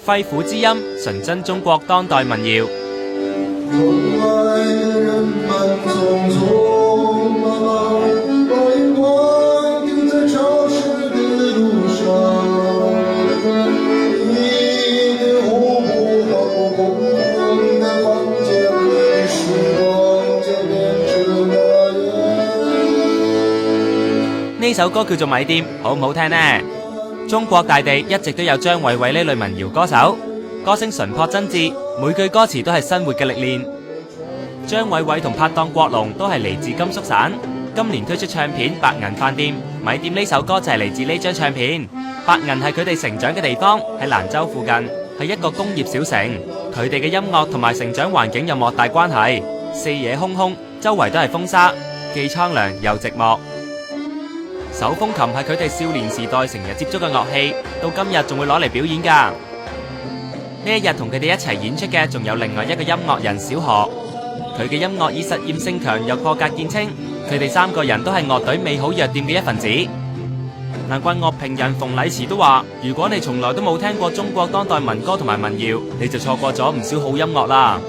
肺腑之音，純真中國當代民謠。呢首歌叫做《米店》，好唔好聽呢？中國大地一直都有張偉偉呢類民謠歌手，歌聲純樸真摯，每句歌詞都係生活嘅歷練。張偉偉同拍檔國龍都係嚟自甘肅省，今年推出唱片《白銀飯店》，《米店》呢首歌就係嚟自呢張唱片。白銀係佢哋成長嘅地方，喺蘭州附近，係一個工業小城。佢哋嘅音樂同埋成長環境有莫大關係，四野空空，周圍都係風沙，既蒼涼又寂寞。手風琴係佢哋少年時代成日接觸嘅樂器，到今日仲會攞嚟表演㗎。呢一日同佢哋一齊演出嘅仲有另外一個音樂人小何，佢嘅音樂以實驗性強又破格見稱，佢哋三個人都係樂隊美好藥店嘅一份子。難怪樂評人馮禮慈都話，如果你從來都冇聽過中國當代民歌同埋民謠，你就錯過咗唔少好音樂啦。